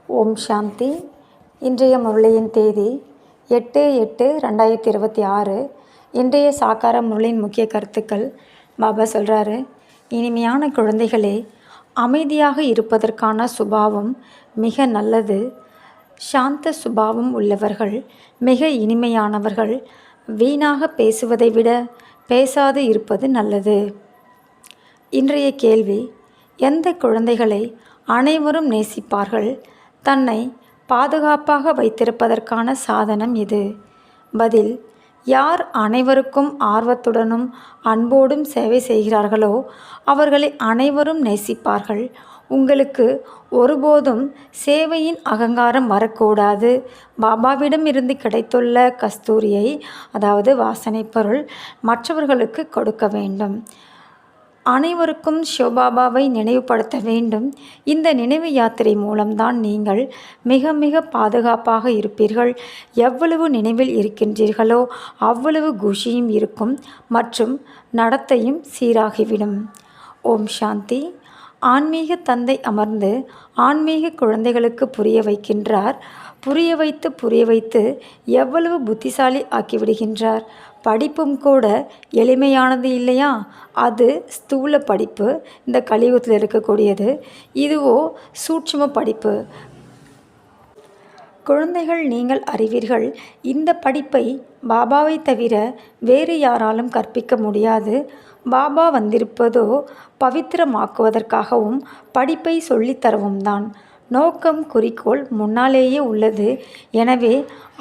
ஓம் சாந்தி. இன்றைய முரளியின் தேதி 8/8/2026. இன்றைய சாக்கார முரளியின் முக்கிய கருத்துக்கள். பாபா சொல்கிறாரு, இனிமையான குழந்தைகளே, அமைதியாக இருப்பதற்கான சுபாவம் மிக நல்லது. சாந்த சுபாவம் உள்ளவர்கள் மிக இனிமையானவர்கள். வீணாக பேசுவதை விட பேசாது இருப்பது நல்லது. இன்றைய கேள்வி, எந்த குழந்தைகளை அனைவரும் நேசிப்பார்கள்? தன்னை பாதுகாப்பாக வைத்திருப்பதற்கான சாதனம் இது. பதில், யார் அனைவருக்கும் ஆர்வத்துடனும் அன்போடும் சேவை செய்கிறார்களோ அவர்களை அனைவரும் நேசிப்பார்கள். உங்களுக்கு ஒருபோதும் சேவையின் அகங்காரம் வரக்கூடாது. பாபாவிடம் இருந்து கிடைத்துள்ள கஸ்தூரியை, அதாவது வாசனை பொருள், மற்றவர்களுக்கு கொடுக்க வேண்டும். அனைவருக்கும் சிவபாபாவை நினைவுபடுத்த வேண்டும். இந்த நினைவு யாத்திரை மூலம்தான் நீங்கள் மிக மிக பாதுகாப்பாக இருப்பீர்கள். எவ்வளவு நினைவில் இருக்கின்றீர்களோ அவ்வளவு குஷியும் இருக்கும் மற்றும் நடத்தையும் சீராகிவிடும். ஓம் சாந்தி. ஆன்மீக தந்தை அமர்ந்து ஆன்மீக குழந்தைகளுக்கு புரிய வைக்கின்றார். புரிய வைத்து எவ்வளவு புத்திசாலி ஆக்கிவிடுகின்றார். படிப்பும் கூட எளிமையானது இல்லையா? அது ஸ்தூல படிப்பு, இந்த கலியுகத்தில் இருக்கக்கூடியது. இதுவோ சூட்சும படிப்பு. குழந்தைகள், நீங்கள் அறிவீர்கள், இந்த படிப்பை பாபாவை தவிர வேறு யாராலும் கற்பிக்க முடியாது. பாபா வந்திருப்பதோ பவித்திரமாக்குவதற்காகவும் படிப்பை சொல்லித்தரவும் தான். நோக்கம், குறிக்கோள் முன்னாலேயே உள்ளது. எனவே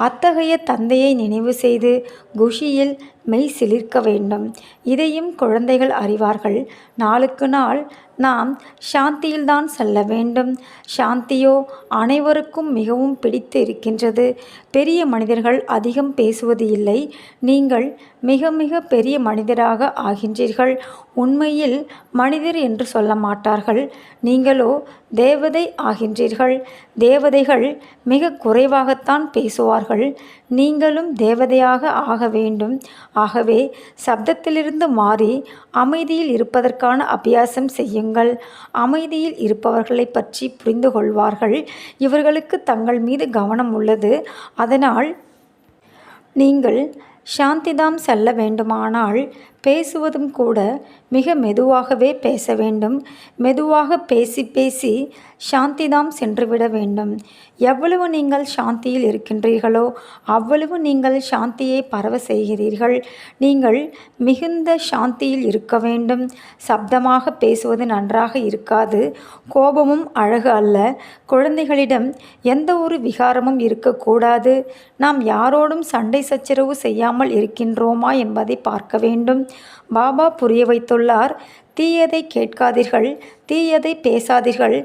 அத்தகைய தந்தையை நினைவு செய்து குஷியில் மெய் சிலிர்க்க வேண்டும். இதையும் குழந்தைகள் அறிவார்கள். நாளுக்கு நாள் நாம் சாந்தியில்தான் செல்ல வேண்டும். சாந்தியோ அனைவருக்கும் மிகவும் பிடித்து இருக்கின்றது. பெரிய மனிதர்கள் அதிகம் பேசுவது இல்லை. நீங்கள் மிக மிக பெரிய மனிதராக ஆகின்றீர்கள். உண்மையில் மனிதர் என்று சொல்ல மாட்டார்கள். நீங்களோ தேவதை ஆகின்றீர்கள். தேவதைகள் மிக குறைவாகத்தான் பேசுவார்கள். நீங்களும் தேவதையாக ஆக வேண்டும். ஆகவே சப்தத்திலிருந்து மாறி அமைதியில் இருப்பதற்கான அபியாசம் செய்யுங்கள். அமைதியில் இருப்பவர்களை பற்றி புரிந்து கொள்வார்கள். இவர்களுக்கு தங்கள் மீது கவனம் உள்ளது. அதனால் நீங்கள் சாந்திதாம் செல்ல வேண்டுமானால் பேசுவதும் கூட மிக மெதுவாகவே பேச வேண்டும். மெதுவாக பேசி சாந்திதாம் சென்றுவிட வேண்டும். எவ்வளவு நீங்கள் சாந்தியில் இருக்கின்றீர்களோ அவ்வளவு நீங்கள் சாந்தியை பரவ செய்கிறீர்கள். நீங்கள் மிகுந்த சாந்தியில் இருக்க வேண்டும். சப்தமாக பேசுவது நன்றாக இருக்காது. கோபமும் அழகு அல்ல. குழந்தைகளிடம் எந்த ஒரு விகாரமும் இருக்கக்கூடாது. நாம் யாரோடும் சண்டை சச்சரவு செய்யாமல் இருக்கின்றோமா என்பதை பார்க்க வேண்டும். பாபா புரிய வைத்துள்ளார், தீயதை கேட்காதீர்கள், தீயதை பேசாதீர்கள்.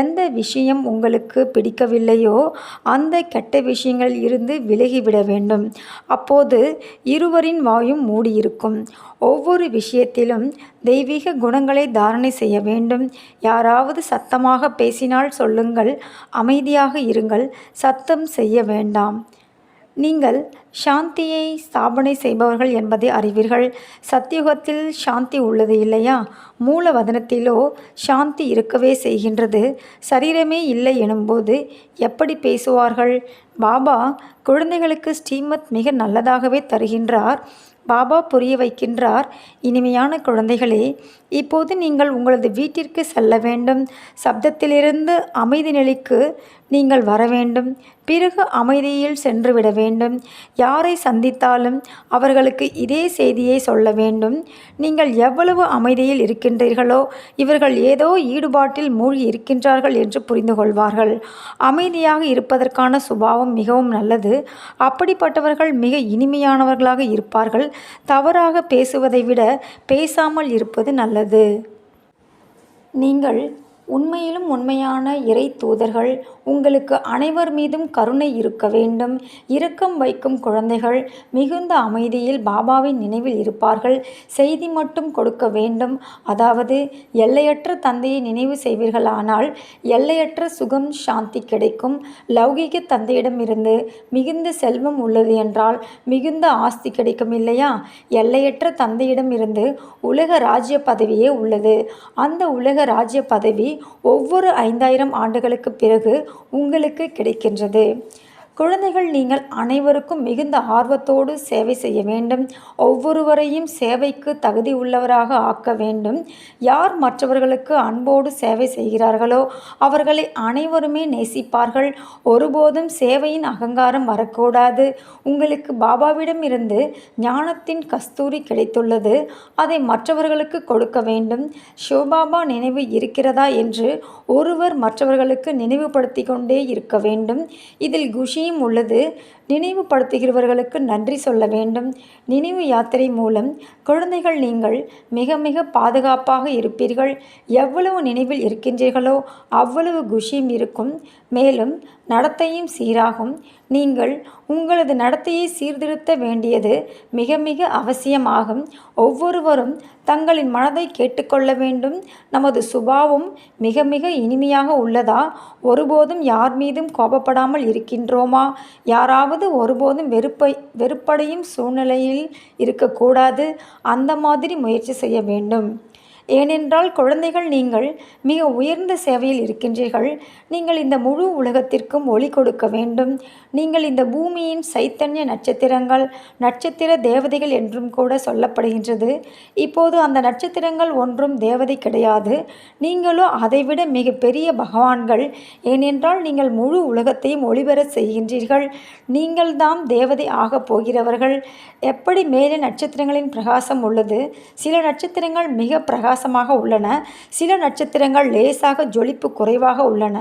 எந்த விஷயம் உங்களுக்கு பிடிக்கவில்லையோ அந்த கெட்ட விஷயங்களில் இருந்து விலகிவிட வேண்டும். அப்போது இருவரின் வாயும் மூடியிருக்கும். ஒவ்வொரு விஷயத்திலும் தெய்வீக குணங்களை தாரணை செய்ய வேண்டும். யாராவது சத்தமாக பேசினால் சொல்லுங்கள், அமைதியாக இருங்கள், சத்தம் செய்ய வேண்டாம். நீங்கள் சாந்தியை ஸ்தாபனை செய்பவர்கள் என்பதை அறிவீர்கள். சத்தியுகத்தில் சாந்தி உள்ளது இல்லையா? மூலவதனத்திலோ சாந்தி இருக்கவே செய்கின்றது. சரீரமே இல்லை எனும்போது எப்படி பேசுவார்கள்? பாபா குழந்தைகளுக்கு ஸ்ரீமத் மிக நல்லதாகவே தருகின்றார். பாபா புரிய வைக்கின்றார், இனிமையான குழந்தைகளே, இப்போது நீங்கள் உங்களது வீட்டிற்கு செல்ல வேண்டும். சப்தத்திலிருந்து அமைதி நிலைக்கு நீங்கள் வர வேண்டும். பிறகு அமைதியில் சென்றுவிட வேண்டும். யாரை சந்தித்தாலும் அவர்களுக்கு இதே செய்தியை சொல்ல வேண்டும். நீங்கள் எவ்வளவு அமைதியில் இருக்கின்றீர்களோ இவர்கள் ஏதோ ஈடுபாட்டில் மூழ்கி இருக்கின்றார்கள் என்று புரிந்து கொள்வார்கள். அமைதியாக இருப்பதற்கான சுபாவம் மிகவும் நல்லது. அப்படிப்பட்டவர்கள் மிக இனிமையானவர்களாக இருப்பார்கள். தவறாக பேசுவதை விட பேசாமல் இருப்பது நல்லது. நீங்கள் உண்மையிலும் உண்மையான இறை தூதர்கள். உங்களுக்கு அனைவர் மீதும் கருணை இருக்க வேண்டும். இரக்கம் வைக்கும் குழந்தைகள் மிகுந்த அமைதியில் பாபாவின் நினைவில் இருப்பார்கள். செய்தி மட்டும் கொடுக்க வேண்டும். அதாவது எல்லையற்ற தந்தையை நினைவு செய்வீர்களானால் எல்லையற்ற சுகம், சாந்தி கிடைக்கும். லௌகீக தந்தையிடமிருந்து மிகுந்த செல்வம் உள்ளது என்றால் மிகுந்த ஆஸ்தி கிடைக்கும் இல்லையா? எல்லையற்ற தந்தையிடமிருந்து உலக ராஜ்ய பதவியே உள்ளது. அந்த உலக ராஜ்ய பதவி ஒவ்வொரு 5000 ஆண்டுகளுக்கு பிறகு உங்களுக்கு கிடைக்கின்றது. குழந்தைகள், நீங்கள் அனைவருக்கும் மிகுந்த ஆர்வத்தோடு சேவை செய்ய வேண்டும். ஒவ்வொருவரையும் சேவைக்கு தகுதி உள்ளவராக ஆக்க வேண்டும். யார் மற்றவர்களுக்கு அன்போடு சேவை செய்கிறார்களோ அவர்களை அனைவருமே நேசிப்பார்கள். ஒருபோதும் சேவையின் அகங்காரம் வரக்கூடாது. உங்களுக்கு பாபாவிடம் இருந்து ஞானத்தின் கஸ்தூரி கிடைத்துள்ளது. அதை மற்றவர்களுக்கு கொடுக்க வேண்டும். சிவபாபா நினைவு இருக்கிறதா என்று ஒருவர் மற்றவர்களுக்கு நினைவுபடுத்தி கொண்டே இருக்க வேண்டும். இதில் குஷியும் உள்ளது. நினைவுபடுத்துகிறவர்களுக்கு நன்றி சொல்ல வேண்டும். நினைவு யாத்திரை மூலம் குழந்தைகள், நீங்கள் மிக மிக பாதுகாப்பாக இருப்பீர்கள். எவ்வளவு நினைவில் இருக்கின்றீர்களோ அவ்வளவு குஷியும் இருக்கும். மேலும் நடத்தையும் சீராகும். நீங்கள் உங்களது நடத்தையை சீர்திருத்த வேண்டியது மிக மிக அவசியமாகும். ஒவ்வொருவரும் தங்களின் மனதை கேட்டுக்கொள்ள வேண்டும். நமது சுபாவம் மிக மிக இனிமையாக உள்ளதா? ஒருபோதும் யார் மீதும் கோபப்படாமல் இருக்கின்றோமா? யாராவது ஒருபோதும் வெறுப்படையும் சூழ்நிலையில் இருக்கக்கூடாது. அந்த மாதிரி முயற்சி செய்ய வேண்டும். ஏனென்றால் குழந்தைகள், நீங்கள் மிக உயர்ந்த சேவையில் இருக்கின்றீர்கள். நீங்கள் இந்த முழு உலகத்திற்கும் ஒளி கொடுக்க வேண்டும். நீங்கள் இந்த பூமியின் சைத்தன்ய நட்சத்திரங்கள், நட்சத்திர தேவதைகள் என்றும் கூட சொல்லப்படுகின்றது. இப்போது அந்த நட்சத்திரங்கள் ஒன்றும் தேவதை கிடையாது. நீங்களோ அதைவிட மிக பெரிய பகவான்கள். ஏனென்றால் நீங்கள் முழு உலகத்தையும் ஒளிபெற செய்கின்றீர்கள். நீங்கள்தான் தேவதை ஆகப் போகிறவர்கள். எப்படி மேலே நட்சத்திரங்களின் பிரகாசம் உள்ளது, சில நட்சத்திரங்கள் மிக பிரகாசமாக உள்ளன, சில நட்சத்திரங்கள் லேசாக ஜொலிப்பு குறைவாக உள்ளன.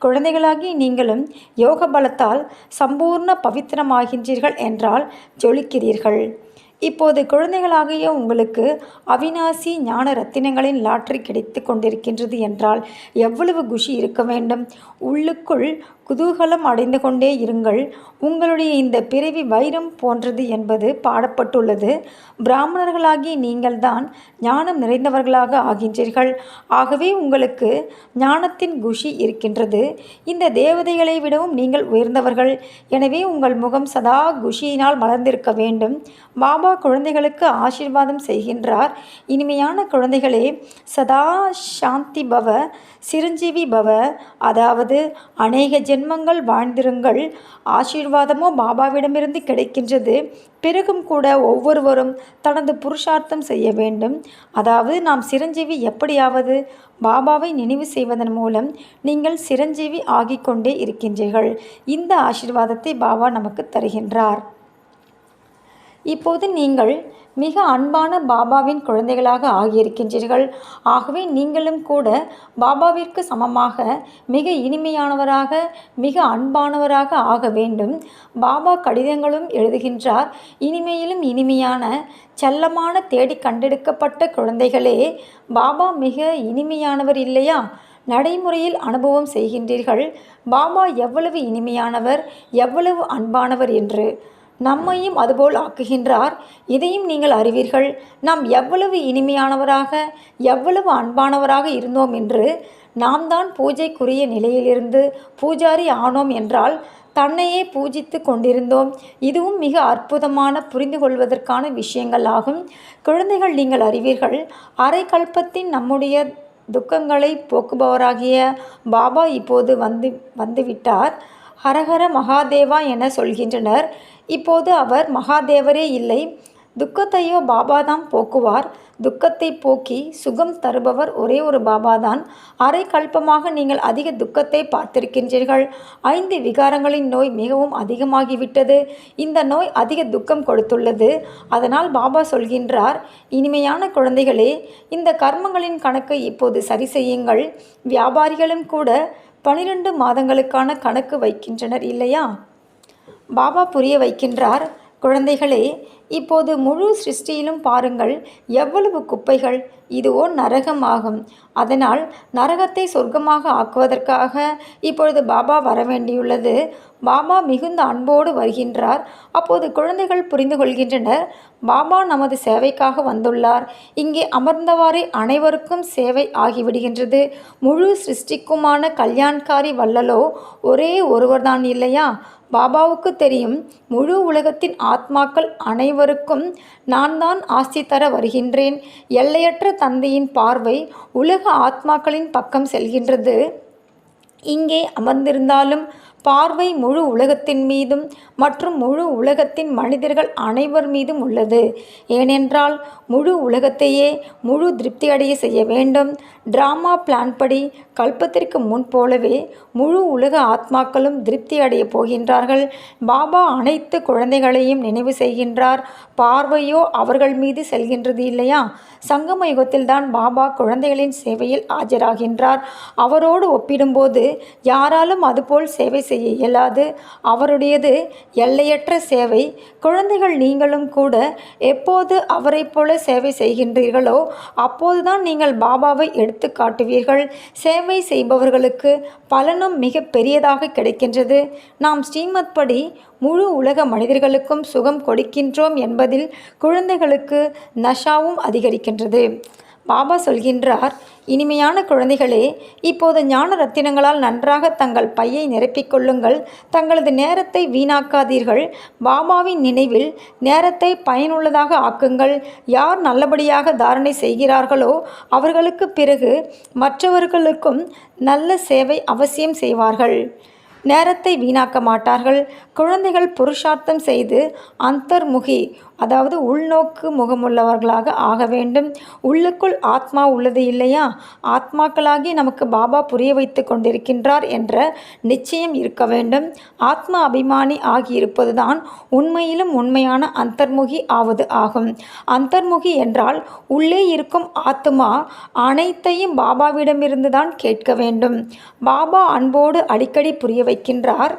குழந்தைகளாகி நீங்களும் யோக பலத்தால் சம்பூர்ண பவித்திரமாகின்றீர்கள் என்றால் ஜொலிக்கிறீர்கள். இப்போது குழந்தைகளாகிய உங்களுக்கு அவிநாசி ஞான ரத்தினங்களின் லாட்டரி கிடைத்து கொண்டிருக்கின்றது என்றால் எவ்வளவு குஷி இருக்க வேண்டும். உள்ளுக்குள் குதூகலம் அடைந்து கொண்டே இருங்கள். உங்களுடைய இந்த பிறவி வைரம் போன்றது என்பது பாடப்பட்டுள்ளது. பிராமணர்களாகி நீங்கள்தான் ஞானம் நிறைந்தவர்களாக ஆகின்றீர்கள். ஆகவே உங்களுக்கு ஞானத்தின் குஷி இருக்கின்றது. இந்த தேவதைகளை விடவும் நீங்கள் உயர்ந்தவர்கள். எனவே உங்கள் முகம் சதா குஷியினால் மலர்ந்திருக்க வேண்டும். பாபா குழந்தைகளுக்கு ஆசீர்வாதம் செய்கின்றார். இனிமையான குழந்தைகளே, சதா சாந்தி பவ, சிரஞ்சீவி பவ, அதாவது அநேக ஜென்மங்கள் வாழ்ந்திருங்கள். ஆசீர்வாதமோ பாபாவிடமிருந்து கிடைக்கின்றது. பிறகும் கூட ஒவ்வொருவரும் தனது புருஷார்த்தம் செய்ய வேண்டும். அதாவது நாம் சிரஞ்சீவி எப்படியாவது பாபாவை நினைவு செய்வதன் மூலம் நீங்கள் சிரஞ்சீவி ஆகிக்கொண்டே இருக்கின்றீர்கள். இந்த ஆசீர்வாதத்தை பாபா நமக்கு தருகின்றார். இப்போது நீங்கள் மிக அன்பான பாபாவின் குழந்தைகளாக ஆகியிருக்கின்றீர்கள். ஆகவே நீங்களும் கூட பாபாவிற்கு சமமாக மிக இனிமையானவராக, மிக அன்பானவராக ஆக வேண்டும். பாபா கடிதங்களும் எழுதுகின்றார். இனிமையிலும் இனிமையான செல்லமான தேடி கண்டெடுக்கப்பட்ட குழந்தைகளே, பாபா மிக இனிமையானவர் இல்லையா? நடைமுறையில் அனுபவம் செய்கின்றீர்கள் பாபா எவ்வளவு இனிமையானவர், எவ்வளவு அன்பானவர் என்று. நம்மையும் அதுபோல் ஆக்குகின்றார். இதையும் நீங்கள் அறிவீர்கள். நாம் எவ்வளவு இனிமையானவராக, எவ்வளவு அன்பானவராக இருந்தோம் என்று. நாம் தான் பூஜைக்குரிய நிலையிலிருந்து பூஜாரி ஆனோம் என்றால் தன்னையே பூஜித்து கொண்டிருந்தோம். இதுவும் மிக அற்புதமான புரிந்து கொள்வதற்கான விஷயங்கள் ஆகும். குழந்தைகள், நீங்கள் அறிவீர்கள், அரை கல்பத்தின் நம்முடைய துக்கங்களை போக்குபவராகிய பாபா இப்போது வந்துவிட்டார். ஹரஹர மகாதேவா என சொல்கின்றனர். இப்போது அவர் மகாதேவரே இல்லை. துக்கத்தையோ பாபாதான் போக்குவார். துக்கத்தை போக்கி சுகம் தருபவர் ஒரே ஒரு பாபாதான். அரை கல்பமாக நீங்கள் அதிக துக்கத்தை பார்த்திருக்கின்றீர்கள். 5 விகாரங்களின் நோய் மிகவும் அதிகமாகிவிட்டது. இந்த நோய் அதிக துக்கம் கொடுத்துள்ளது. அதனால் பாபா சொல்கின்றார், இனிமையான குழந்தைகளே, இந்த கர்மங்களின் கணக்கை இப்போது சரி செய்யுங்கள். வியாபாரிகளும் கூட 12 மாதங்களுக்கான கணக்கு வைக்கின்றனர் இல்லையா? பாபா புரிய வைக்கின்றார். குழந்தைகளே, இப்போது முழு சிருஷ்டியிலும் பாருங்கள், எவ்வளவு குப்பைகள். இதுவோ நரகம் ஆகும். அதனால் நரகத்தை சொர்க்கமாக ஆக்குவதற்காக இப்பொழுது பாபா வரவேண்டியுள்ளது. பாபா மிகுந்த அன்போடு வருகின்றார். அப்போது குழந்தைகள் புரிந்து கொள்கின்றனர், பாபா நமது சேவைக்காக வந்துள்ளார். இங்கே அமர்ந்தவாறே அனைவருக்கும் சேவை ஆகிவிடுகின்றது. முழு சிருஷ்டிக்குமான கல்யாண்காரி வல்லலோ ஒரே ஒருவர்தான் இல்லையா? பாபாவுக்கு தெரியும், முழு உலகத்தின் ஆத்மாக்கள் அனைவரும் அனைவருக்கும் நான் தான் ஆஸ்தி தர வருகின்றேன். எல்லையற்ற தந்தையின் பார்வை உலக ஆத்மாக்களின் பக்கம் செல்கின்றது. இங்கே அமர்ந்திருந்தாலும் பார்வை முழு உலகத்தின் மீதும் மற்றும் முழு உலகத்தின் மனிதர்கள் அனைவர் மீதும் உள்ளது. ஏனென்றால் முழு உலகத்தையே முழு திருப்தியடைய செய்ய வேண்டும். டிராமா பிளான் படி கல்பத்திற்கு முன் போலவே முழு உலக ஆத்மாக்களும் திருப்தி அடைய போகின்றார்கள். பாபா அனைத்து குழந்தைகளையும் நினைவு செய்கின்றார். பார்வையோ அவர்கள் மீது செல்கின்றது இல்லையா? சங்கம யுகத்தில்தான் பாபா குழந்தைகளின் சேவையில் ஆஜராகின்றார். அவரோடு ஒப்பிடும்போது யாராலும் அதுபோல் சேவை செய்ய இயலாது. அவருடையது எல்லையற்ற சேவை. குழந்தைகள் நீங்களும் கூட எப்போது அவரை போல சேவை செய்கின்றீர்களோ அப்போதுதான் நீங்கள் பாபாவை எடுத்து காட்டுவீர்கள். சேவை செய்பவர்களுக்கு பலனும் மிக பெரியதாக கிடைக்கின்றது. நாம் ஸ்ரீமத் படி முழு உலக மனிதர்களுக்கும் சுகம் கொடுக்கின்றோம் என்பதில் குழந்தைகளுக்கு நஷாவும் அதிகரிக்கின்றது. பாபா சொல்கின்றார், இனிமையான குழந்தைகளே, இப்போது ஞான ரத்தினங்களால் நன்றாக தங்கள் பையை நிரப்பிக்கொள்ளுங்கள். தங்களது நேரத்தை வீணாக்காதீர்கள். பாபாவின் நினைவில் நேரத்தை பயனுள்ளதாக ஆக்குங்கள். யார் நல்லபடியாக தாரணை செய்கிறார்களோ அவர்களுக்கு பிறகு மற்றவர்களுக்கும் நல்ல சேவை அவசியம் செய்வார்கள். நேரத்தை வீணாக்க மாட்டார்கள். குழந்தைகள் புருஷார்த்தம் செய்து அந்தர்முகி, அதாவது உள்நோக்கு முகமுள்ளவர்களாக ஆக வேண்டும். உள்ளுக்குள் ஆத்மா உள்ளது இல்லையா? ஆத்மாக்களாகி நமக்கு பாபா புரிய வைத்து கொண்டிருக்கின்றார் என்ற நிச்சயம் இருக்க வேண்டும். ஆத்மா அபிமானி ஆகியிருப்பதுதான் உண்மையிலும் உண்மையான அந்தர்முகி ஆவது ஆகும். அந்தர்முகி என்றால் உள்ளே இருக்கும் ஆத்மா அனைத்தையும் பாபாவிடமிருந்து தான் கேட்க வேண்டும். பாபா அன்போடு அடிக்கடி புரிய வைக்கின்றார்.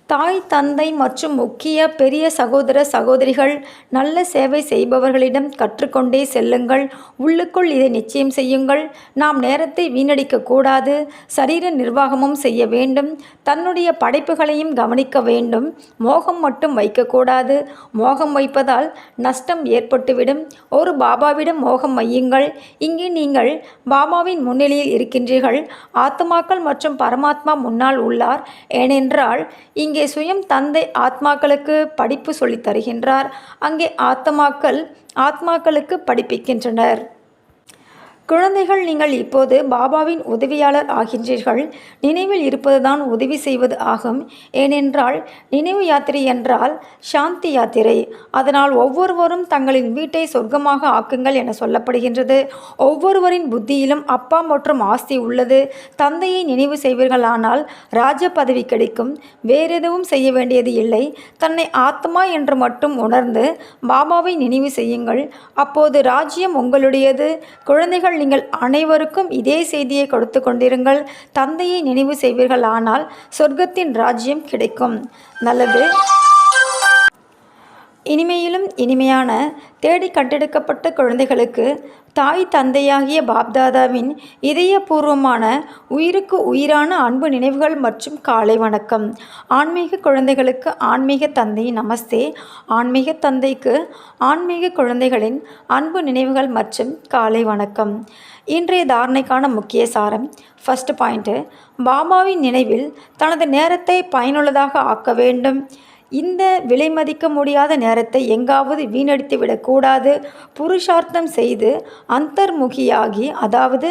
தாய், தந்தை மற்றும் முக்கிய பெரிய சகோதர சகோதரிகள் நல்ல சேவை செய்பவர்களிடம் கற்றுக்கொண்டே செல்லுங்கள். உள்ளுக்குள் இதை நிச்சயம் செய்யுங்கள். நாம் நேரத்தை வீணடிக்க கூடாது. சரீர நிர்வாகமும் செய்ய வேண்டும். தன்னுடைய படைப்புகளையும் கவனிக்க வேண்டும். மோகம் மட்டும் வைக்கக்கூடாது. மோகம் வைப்பதால் நஷ்டம் ஏற்பட்டுவிடும். ஒரு பாபாவிடம் மோகம் வையுங்கள். இங்கே நீங்கள் பாபாவின் முன்னிலையில் இருக்கின்றீர்கள். ஆத்மாக்கள் மற்றும் பரமாத்மா முன்னால் உள்ளார். ஏனென்றால் இங்கே சுயம் தந்தை ஆத்மாக்களுக்கு படிப்பு சொல்லித் தருகின்றார். அங்கே ஆத்மாக்களுக்கு படிப்பிக்கின்றனர். குழந்தைகள், நீங்கள் இப்போது பாபாவின் உதவியாளர் ஆகின்றீர்கள். நினைவில் இருப்பதுதான் உதவி செய்வது ஆகும். ஏனென்றால் நினைவு யாத்திரை என்றால் சாந்தி யாத்திரை. அதனால் ஒவ்வொருவரும் தங்களின் வீட்டை சொர்க்கமாக ஆக்குங்கள் என சொல்லப்படுகின்றது. ஒவ்வொருவரின் புத்தியிலும் அப்பா மற்றும் ஆஸ்தி உள்ளது. தந்தையை நினைவு செய்வீர்களானால் ராஜ பதவி கிடைக்கும். வேறெதுவும் செய்ய வேண்டியது இல்லை. தன்னை ஆத்மா என்று மட்டும் உணர்ந்து பாபாவை நினைவு செய்யுங்கள். அப்போது ராஜ்யம் உங்களுடையது. குழந்தைகள், நீங்கள் அனைவருக்கும் இதே செய்தியை கொடுத்து கொண்டிருங்கள். தந்தையை நினைவு செய்வீர்கள், ஆனால் சொர்க்கத்தின் ராஜ்யம் கிடைக்கும். நல்லது. இனிமையிலும் இனிமையான தேடி கண்டெடுக்கப்பட்ட குழந்தைகளுக்கு தாய் தந்தையாகிய பாப்தாதாவின் இதயபூர்வமான உயிருக்கு உயிரான அன்பு நினைவுகள் மற்றும் காலை வணக்கம். ஆன்மீக குழந்தைகளுக்கு ஆன்மீக தந்தையின் நமஸ்தே. ஆன்மீக தந்தைக்கு ஆன்மீக குழந்தைகளின் அன்பு நினைவுகள் மற்றும் காலை வணக்கம். இன்றைய தாரணைக்கான முக்கிய சாரம். ஃபர்ஸ்ட் பாயிண்ட்டு, பாபாவின் நினைவில் தனது நேரத்தை பயனுள்ளதாக ஆக்க வேண்டும். இந்த விலை மதிக்க முடியாத நேரத்தை எங்காவது வீணடித்து விடக்கூடாது. புருஷார்த்தம் செய்து அந்தர்முகியாகி, அதாவது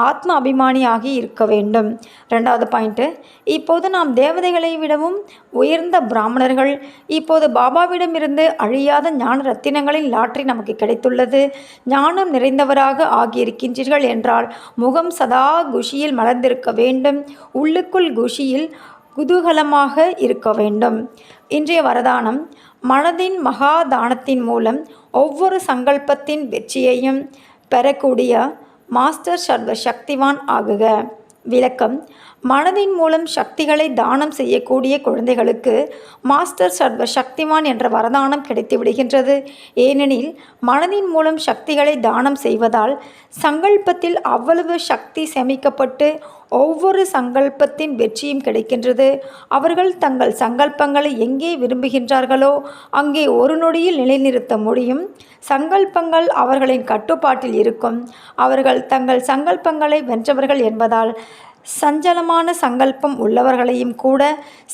ஆத்ம அபிமானியாகி இருக்க வேண்டும். ரெண்டாவது பாயிண்ட்டு, இப்போது நாம் தேவதைகளை விடவும் உயர்ந்த பிராமணர்கள். இப்போது பாபாவிடமிருந்து அழியாத ஞான ரத்தினங்களின் லாட்டரி நமக்கு கிடைத்துள்ளது. ஞானம் நிறைந்தவராக ஆகியிருக்கின்றீர்கள் என்றால் முகம் சதா குஷியில் மலர்ந்திருக்க வேண்டும். உள்ளுக்குள் குஷியில் குதூகலமாக இருக்க வேண்டும். இன்றைய வரதானம், மனதின் மகாதானத்தின் மூலம் ஒவ்வொரு சங்கல்பத்தின் வெற்றியையும் பெறக்கூடிய மாஸ்டர் சர்வ சக்திவான் ஆகுக. விளக்கம்: மனதின் மூலம் சக்திகளை தானம் செய்யக்கூடிய குழந்தைகளுக்கு மாஸ்டர் சர்வ சக்திவான் என்ற வரதானம் கிடைத்து விடுகின்றது. ஏனெனில் மனதின் மூலம் சக்திகளை தானம் செய்வதால் சங்கல்பத்தில் அவ்வளவு சக்தி சேமிக்கப்பட்டு ஒவ்வொரு சங்கல்பத்தின் வெற்றியும் கிடைக்கின்றது. அவர்கள் தங்கள் சங்கல்பங்களை எங்கே விரும்புகின்றார்களோ அங்கே ஒரு நொடியில் நிலைநிறுத்த முடியும். சங்கல்பங்கள் அவர்களின் கட்டுப்பாட்டில் இருக்கும். அவர்கள் தங்கள் சங்கல்பங்களை வென்றவர்கள் என்பதால் சஞ்சலமான சங்கல்பம் உள்ளவர்களையும் கூட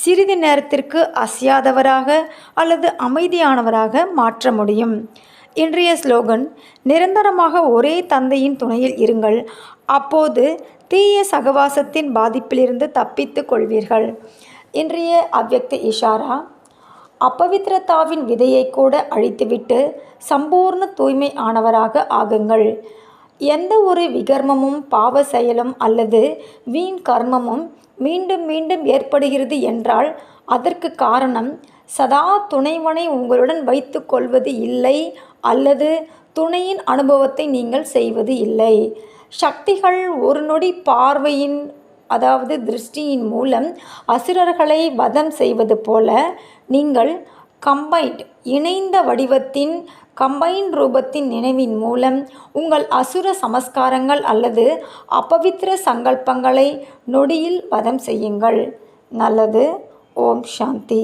சிறிது நேரத்திற்கு அசையாதவராக அல்லது அமைதியானவராக மாற்ற முடியும். இன்றைய ஸ்லோகன்: நிரந்தரமாக ஒரே தந்தையின் துணையில் இருங்கள், அப்போது தீய சகவாசத்தின் பாதிப்பிலிருந்து தப்பித்துக் கொள்வீர்கள். இன்றைய அவ்யக்த இஷாரா: அப்பவித்திரத்தாவின் விதையை கூட அழித்துவிட்டு சம்பூர்ண தூய்மை ஆனவராக ஆகுங்கள். எந்த ஒரு விகர்மமும், பாவ செயலும் அல்லது வீண் கர்மமும் மீண்டும் மீண்டும் ஏற்படுகிறது என்றால் அதற்கு காரணம் சதா துணைவனை உங்களுடன் வைத்து கொள்வது இல்லை அல்லது துணையின் அனுபவத்தை நீங்கள் செய்வது இல்லை. சக்திகள் ஒரு நொடி பார்வையின் திருஷ்டியின் மூலம் அசுரர்களை வதம் செய்வது போல நீங்கள் இணைந்த வடிவத்தின் ரூபத்தின் நினைவின் மூலம் உங்கள் அசுர சமஸ்காரங்கள் அல்லது அபவித்திர சங்கல்பங்களை நொடியில் வதம் செய்யுங்கள். நல்லது. ஓம் சாந்தி.